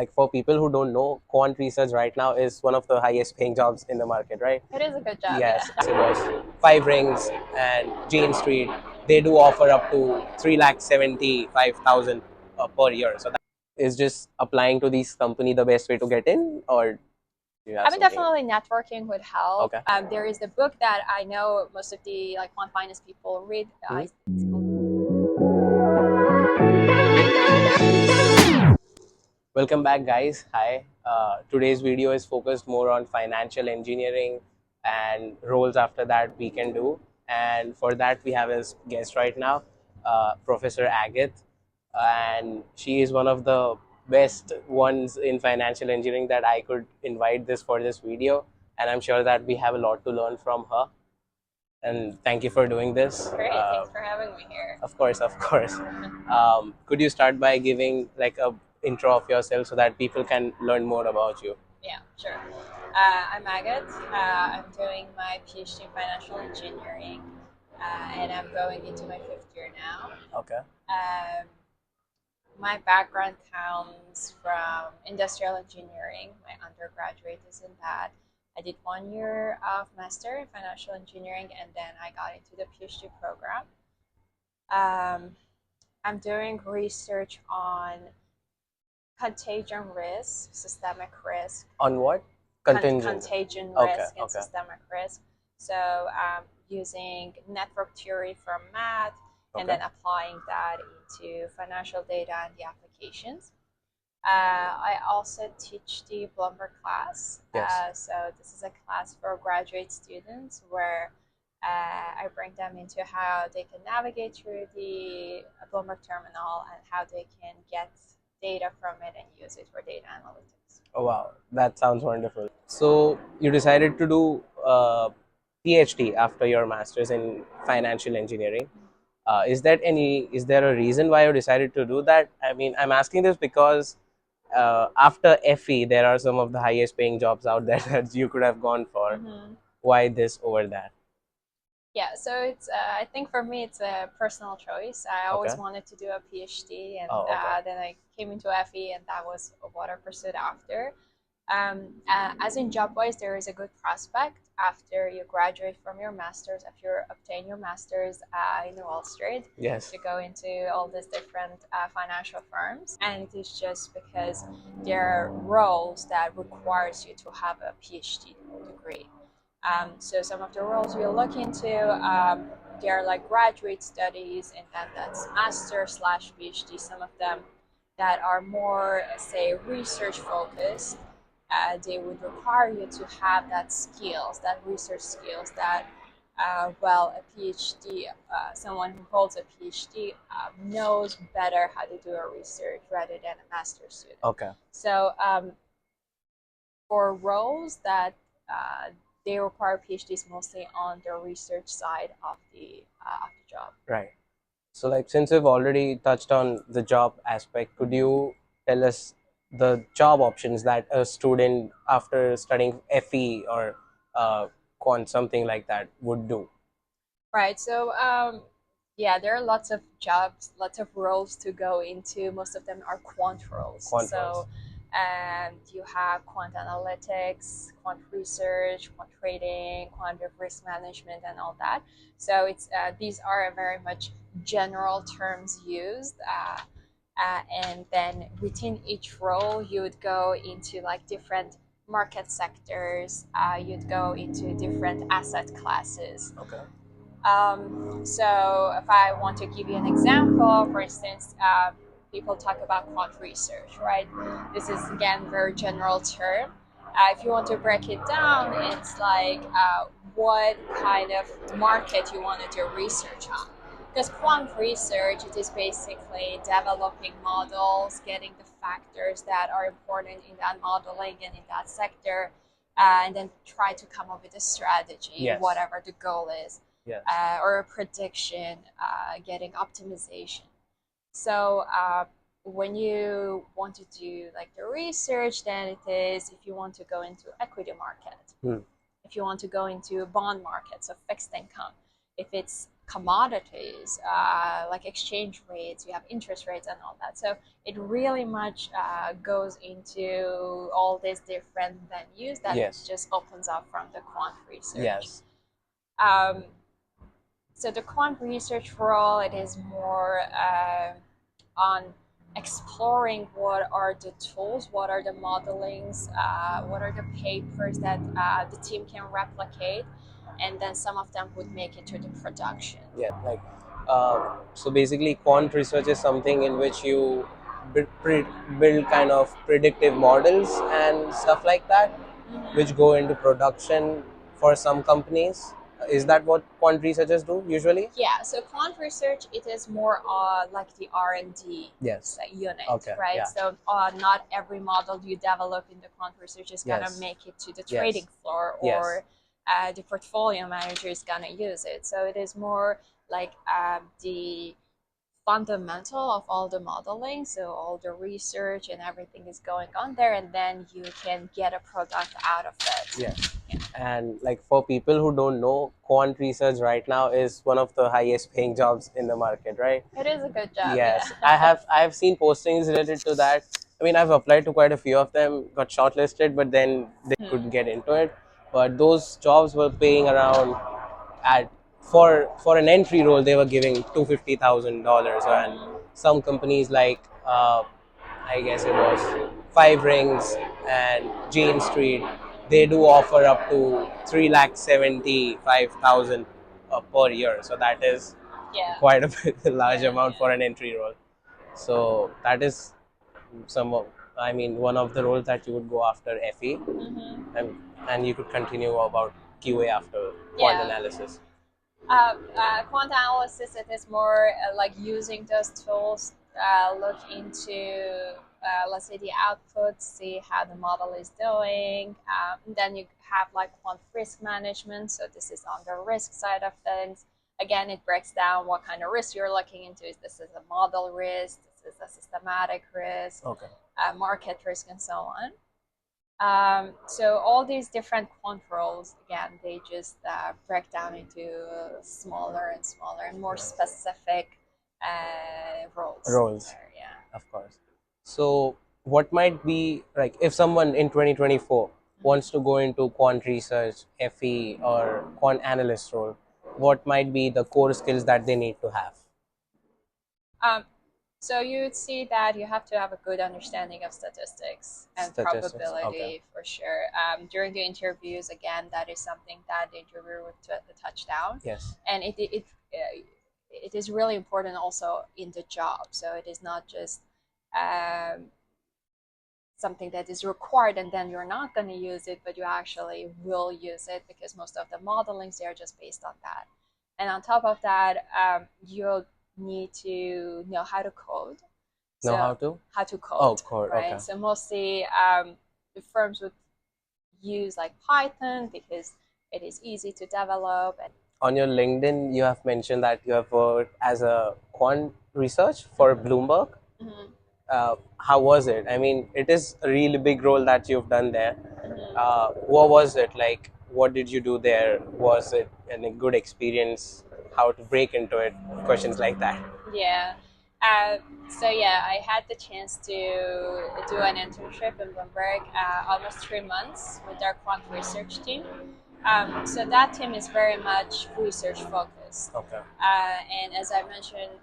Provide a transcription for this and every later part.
Like for people who don't know, quant research right now is one of the highest paying jobs in the market, right? It is a good job, Yes, yeah. Singers, Five Rings, and Jane Street, they do offer up to 3,75,000 per year. So that is just applying to these company the best way to get in, or do you have I mean, something? definitely networking would help. Okay. There is the book that I know most of the like quant finance people read. Mhm. It's called Welcome back, guys. Hi. Today's video is focused more on financial engineering and roles after that we can do. And for that, we have a guest right now, Professor Agathe. And she is one of the best ones in financial engineering that I could invite this for this video. And I'm sure that we have a lot to learn from her. And thank you for doing this. great. Thanks for having me here. Of course, of course. Could you start by giving like a intro of yourself so that people can learn more about you? Yeah, sure. I'm Agathe. I'm doing my PhD in financial engineering, and I'm going into my fifth year now. Okay. Um, my background comes from industrial engineering. My undergraduate is in that. I did 1 year of master in financial engineering, and then I got into the PhD program. I'm doing research on contagion risk, systemic risk, On what? Contingent. contagion Okay. risk, and Okay. systemic risk. So using network theory from math and Okay. then applying that into financial data and the applications. I also teach the Bloomberg class. Yes. So this is a class for graduate students where I bring them into how they can navigate through the Bloomberg terminal and how they can get data from it and use it for data analytics. Oh wow, that sounds wonderful. So you decided to do PhD after your master's in financial engineering. Is there a reason why you decided to do that? I mean, I'm asking this because after FE, there are some of the highest paying jobs out there that you could have gone for. Mm-hmm. Why this over that? Yeah, so it's I think for me it's a personal choice. I Okay. always wanted to do a PhD, and Oh, okay. then I came into FE, and that was what I pursued after. As in job wise, there is a good prospect after you graduate from your master's. If you obtain your master's in Wall Street, Yes. to go into all these different financial firms, and it is just because there are roles that requires you to have a PhD degree. So some of the roles we'll look into, they are like graduate studies, and then that's master slash PhD. Some of them that are more, say, research focused, they would require you to have that skills, that research skills that, well, a PhD, someone who holds a PhD knows better how to do a research rather than a master's student. Okay. So for roles that they require PhDs mostly on the research side of the job. Right. So, like, since we've already touched on the job aspect, could you tell us the job options that a student after studying FE or quant, something like that, would do? Right. So yeah, there are lots of jobs, lots of roles to go into. Most of them are quant roles. Quant So roles. you have quant analytics, quant research, quant trading, quant risk management, and all that. So it's these are very much general terms used. And then within each role, you would go into like different market sectors. You'd go into different asset classes. Okay. So if I want to give you an example, for instance, people talk about quant research, right? This is again very general term. If you want to break it down, it's like what kind of market you want to do research on. Because quant research, it is basically developing models, getting the factors that are important in that modeling and in that sector, and then try to come up with a strategy, Yes. whatever the goal is. Yes. Or a prediction, getting optimization. So when you want to do like the research, then it is if you want to go into equity market, if you want to go into bond market, so fixed income, if it's commodities, like exchange rates, you have interest rates and all that. So it really much goes into all these different venues that it Yes. just opens up from the quant research. Yes. Um, so the quant research role, it is more on exploring what are the tools, what are the modelings, what are the papers that the team can replicate, and then some of them would make it to the production. Yeah, like so basically quant research is something in which you build kind of predictive models and stuff like that, which go into production for some companies. Is that what quant researchers do usually? Yeah, so quant research, it is more like the R&D Yes. unit, Okay. right? Yeah. So not every model you develop in the quant research is gonna Yes. make it to the Yes. trading floor, Yes. or the portfolio manager is gonna use it. So it is more like the fundamental of all the modeling, so all the research and everything is going on there, and then you can get a product out of it. Yes. And like for people who don't know, quant research right now is one of the highest paying jobs in the market, right? It is a good job, Yes, I yeah. have. I have seen postings related to that. I mean, I've applied to quite a few of them, got shortlisted, but then they couldn't get into it. But those jobs were paying around at for an entry role, they were giving $250,000, and some companies like I guess it was Five Rings and Jane Street, they do offer up to 3,75,000 per year. So that is Yeah. quite a bit, large Yeah, amount for yeah. an entry role. So that is some of, I mean, one of the roles that you would go after FE, and and you could continue about QA after quant Yeah. analysis. Quant analysis, it is more like using those tools, look into, let's say, the outputs, see how the model is doing. Then you have like quant risk management. So this is on the risk side of things. Again, it breaks down what kind of risk you're looking into. Is this is a model risk? This is a systematic risk, Okay. market risk, and so on. So all these different quant roles, again, they just break down into smaller and smaller and more specific roles. Roles, There, yeah. of course. So, what might be like if someone in 2024 wants to go into quant research, FE, or quant analyst role, what might be the core skills that they need to have? Um, so you would see that you have to have a good understanding of statistics and Statistics. Okay. probability for sure. During the interviews, again, that is something that the interviewer would touch down, Yes. and it is really important also in the job. So it is not just um, something that is required and then you're not going to use it, but you actually will use it, because most of the modelings, they are just based on that. And on top of that, you'll need to know how to code. Know So how to? how to Oh, code, code. Okay. right? So mostly the firms would use like Python because it is easy to develop. And On your LinkedIn, you have mentioned that you have worked as a quant research for Bloomberg. Mhm, How was it? I mean, it is a really big role that you've done there. mhm. What was it like? What did you do there? Was it a good experience? How to break into it? Questions like that. Yeah. Uh, so yeah, I had the chance to do an internship in Bloomberg, almost 3 months with our quant research team. So that team is very much research focused. Okay. And as I mentioned,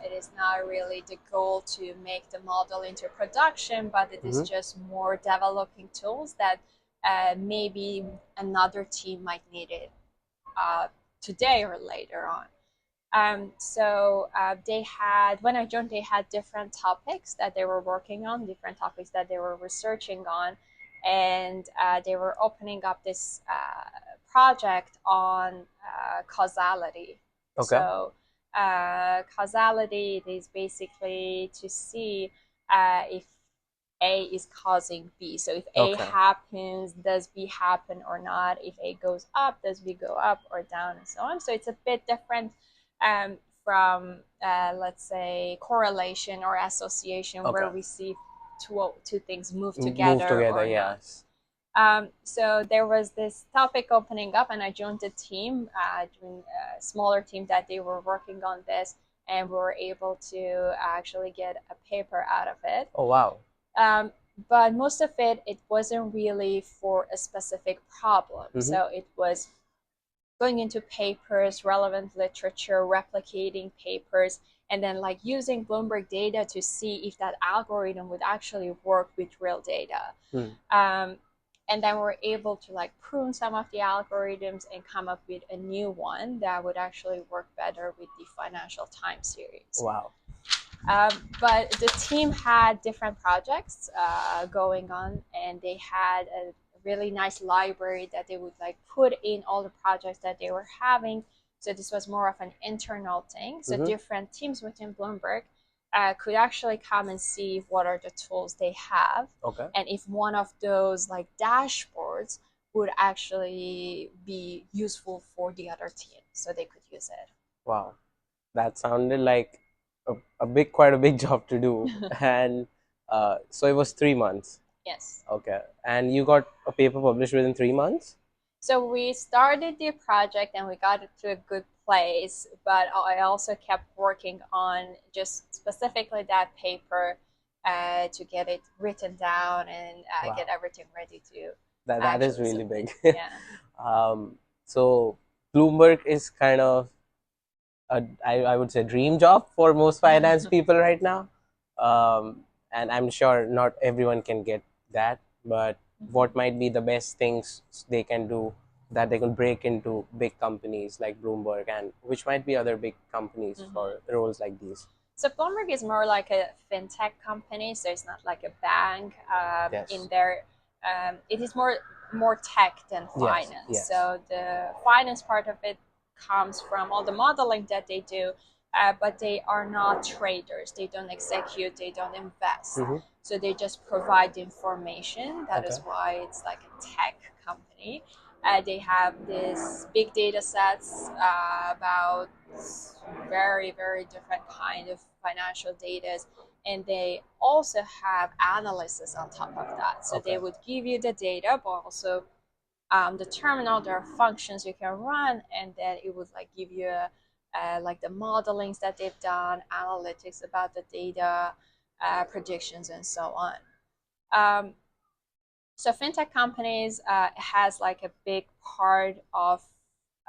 it is not really the goal to make the model into production, but it is Mm-hmm. just more developing tools that maybe another team might need it today or later on. So they had, when I joined, they had different topics that they were working on, different topics that they were researching on, and they were opening up this project on causality. Okay. So causality is basically to see if A is causing B. So if A Okay. happens, does B happen or not? If A goes up, does B go up or down, and so on. So it's a bit different from, let's say, correlation or association, where Okay. we see two things move Move together together. or not. Yes. So there was this topic opening up, and I joined the team, joined a smaller team that they were working on this, and we were able to actually get a paper out of it. Oh, wow. Um, but most of it wasn't really for a specific problem. Mm-hmm. So it was going into papers, relevant literature, replicating papers, and then like using Bloomberg data to see if that algorithm would actually work with real data. Um, and then we're able to like prune some of the algorithms and come up with a new one that would actually work better with the Financial Times series. Wow. But the team had different projects going on, and they had a really nice library that they would like put in all the projects that they were having. So this was more of an internal thing. So different teams within Bloomberg could actually come and see what are the tools they have, Okay. and if one of those like dashboards would actually be useful for the other team, so they could use it. Wow. That sounded like quite a big job to do. And so it was 3 months. Yes. Okay. And you got a paper published within 3 months? So we started the project and we got it to a good place, but I also kept working on just specifically that paper to get it written down and Wow. get everything ready to That is actually really submit. big. Yeah. So Bloomberg is kind of I would say dream job for most finance people right now. And I'm sure not everyone can get that, but what might be the best things they can do that they can break into big companies like Bloomberg, and which might be other big companies for roles like these? So Bloomberg is more like a fintech company, so it's not like a bank. Yes. In there, it is more tech than finance. Yes. So the finance part of it comes from all the modeling that they do, but they are not traders. They don't execute. They don't invest. So they just provide the information. That is Okay. why it's like a tech company. They have this big data sets about very different kind of financial data, and they also have analysis on top of that. So Okay. they would give you the data, but also the terminal, there are functions you can run, and then it would like give you like the modelings that they've done, analytics about the data, predictions, and so on. So fintech companies has like a big part of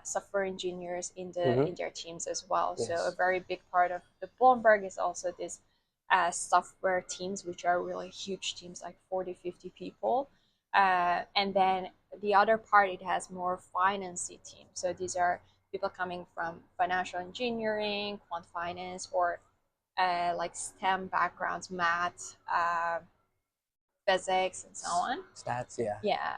software engineers in their teams as well. Yes. So a very big part of the Bloomberg is also this software teams, which are really huge teams, like 40-50 people. And then the other part, it has more financy teams. So these are people coming from financial engineering, quant finance, or like STEM backgrounds, math, physics, and so on. Stats, yeah. Yeah.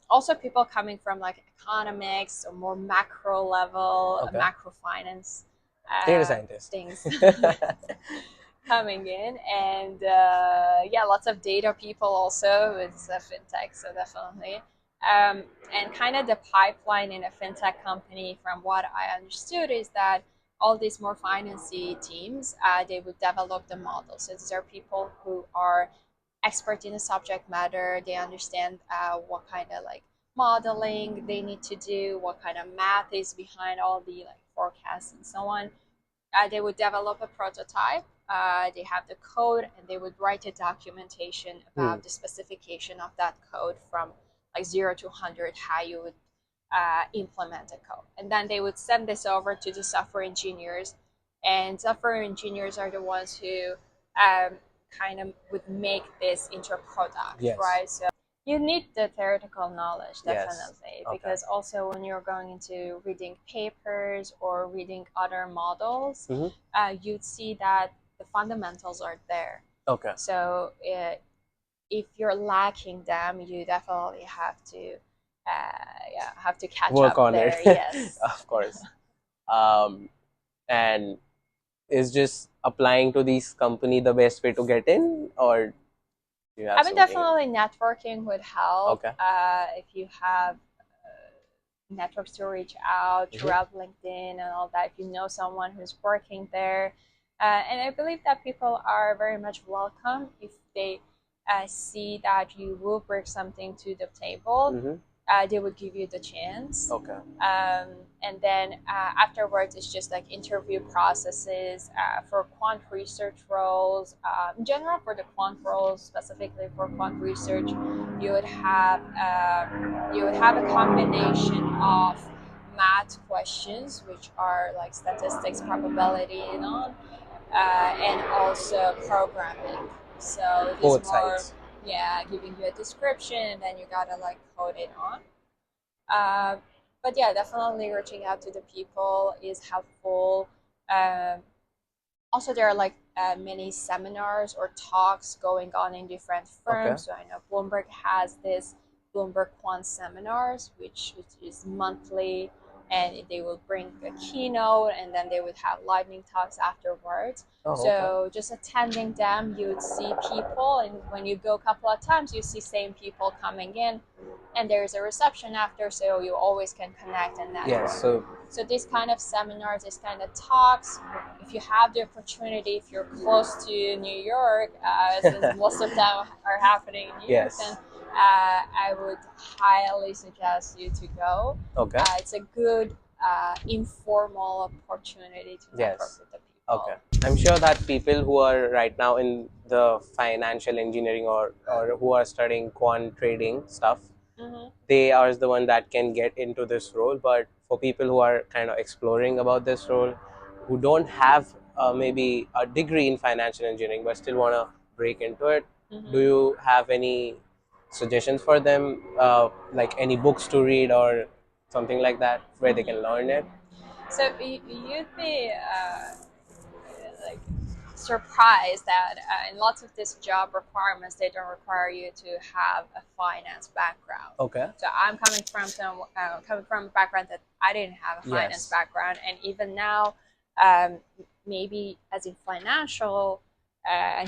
Also, people coming from like economics or more macro level, macro finance Data scientist things coming in, and yeah, lots of data people also. It's a fintech, so definitely. And kind of the pipeline in a fintech company, from what I understood, is that all these more financy teams, they would develop the model. So these are people who are expert in the subject matter. They understand what kind of like modeling they need to do, what kind of math is behind all the like forecasts and so on. They would develop a prototype. They have the code, and they would write a documentation about the specification of that code from like 0 to 100, how you would implement the code. And then they would send this over to the software engineers, and software engineers are the ones who kind of would make this into a product, right? So you need the theoretical knowledge, definitely, because also when you're going into reading papers or reading other models, you'd see that the fundamentals are there. Okay. So if you're lacking them, you definitely have to catch Work up on there. it. Yes. Of course. And is just applying to these company the best way to get in, or do you have I mean, something? definitely networking would help. Okay. If you have networks to reach out throughout LinkedIn and all that, if you know someone who's working there. And I believe that people are very much welcome if they see that you will bring something to the table, they would give you the chance. Okay. And then afterwards, it's just like interview processes for quant research roles. In general, for the quant roles, specifically for quant research, you would have a combination of math questions, which are like statistics, probability, and also programming. So it is Both more, sides. yeah, giving you a description, and then you gotta like code it on. Uh, but yeah, definitely reaching out to the people is helpful. Um, Also, there are like many seminars or talks going on in different Okay. firms. So I know Bloomberg has this Bloomberg Quant seminars, which is monthly, and they will bring a keynote, and then they would have lightning talks afterwards. Oh, okay. So just attending them, you would see people, and when you go a couple of times, you see same people coming in, and there's a reception after, so you always can connect and network. Yes. So These kind of seminars, these kind of talks, if you have the opportunity, if you're close to New York, since most of them are happening in New York, yes. then I would highly suggest you to go. Okay. It's a good informal opportunity to network Yes. with the people. Okay. I'm sure that people who are right now in the financial engineering or who are studying quant trading stuff, they are the one that can get into this role. But for people who are kind of exploring about this role, who don't have maybe a degree in financial engineering but still want to break into it, do you have any suggestions for them, like any books to read or something like that where they can learn it? So you'd be like surprised that in lots of these job requirements, they don't require you to have a finance background. Okay. So I'm coming from a background that I didn't have a finance Yes. background, and even now, maybe as in financial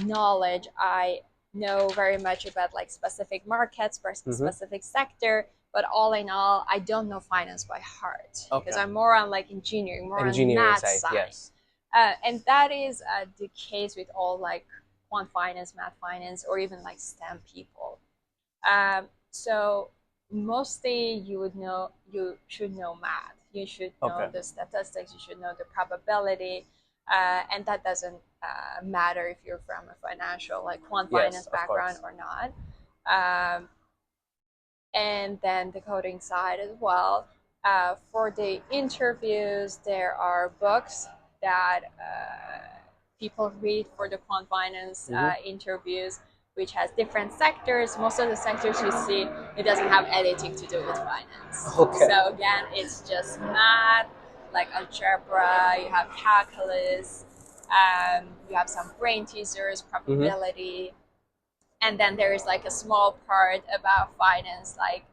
knowledge, I know very much about like specific markets, specific sector. But all in all, I don't know finance by heart because I'm more on like engineering, more on math side. Yes. And that is the case with all like quant finance, math finance, or even like STEM people. So mostly you should know math. You should know the statistics. You should know the probability, and that doesn't matter if you're from a financial like quant finance background or not. And then the coding side as well. For the interviews, there are books that people read for the quant finance interviews, which has different sectors. Most of the sectors you see, it doesn't have anything to do with finance. Okay. So again, it's just math, like algebra, you have calculus, you have some brain teasers, probability, and then there is like a small part about finance, like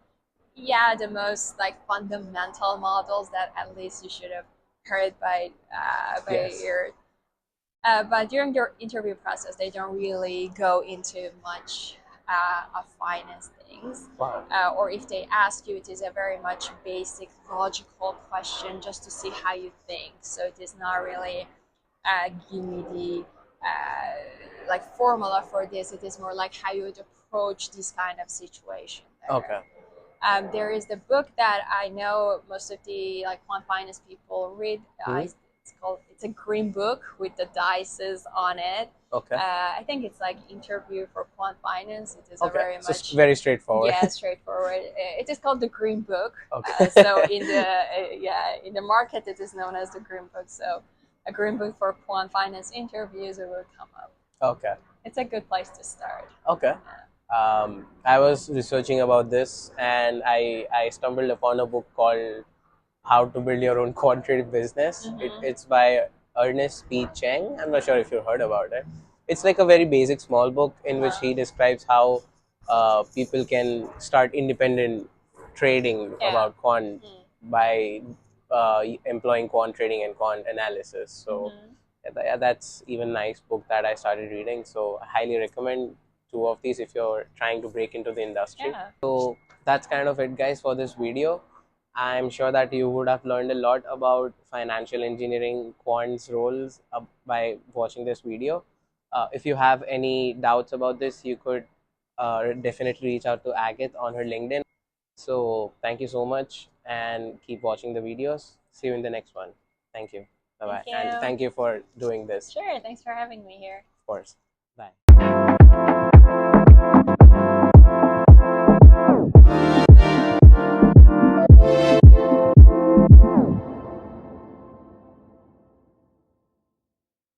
the most like fundamental models that at least you should have heard by your but during your interview process, they don't really go into much of finance things. Wow. Or if they ask you, it is a very much basic logical question just to see how you think. So it is not really give me the like formula for this. It is more like how you would approach this kind of situation. Okay. There is the book that I know most of the like quant finance people read. It's a green book with the dices on it. Okay. I think it's like interview for quant finance. It is a very So much very straightforward. Yeah, straightforward. It is called the green book. Okay. So in the market, it is known as the green book. So a green book for quant finance interviews, it will come up. Okay. It's a good place to start. Okay. I was researching about this and I stumbled upon a book called How to Build Your Own Quantitative Business. It's by Ernest P. Cheng. I'm not sure if you heard about it. It's like a very basic small book in which he describes how people can start independent trading about quant by employing quant trading and quant analysis. So that's even nice book that I started reading. So I highly recommend two of these if you're trying to break into the industry. So that's kind of it, guys, for this video. I'm sure that you would have learned a lot about financial engineering quant's roles by watching this video. If you have any doubts about this, you could definitely reach out to Agatha on her LinkedIn. So thank you so much and keep watching the videos. See you in the next one. Thank you. Bye Thank bye. And you. thank you for doing this, Sure, thanks for having me here. of course. Bye.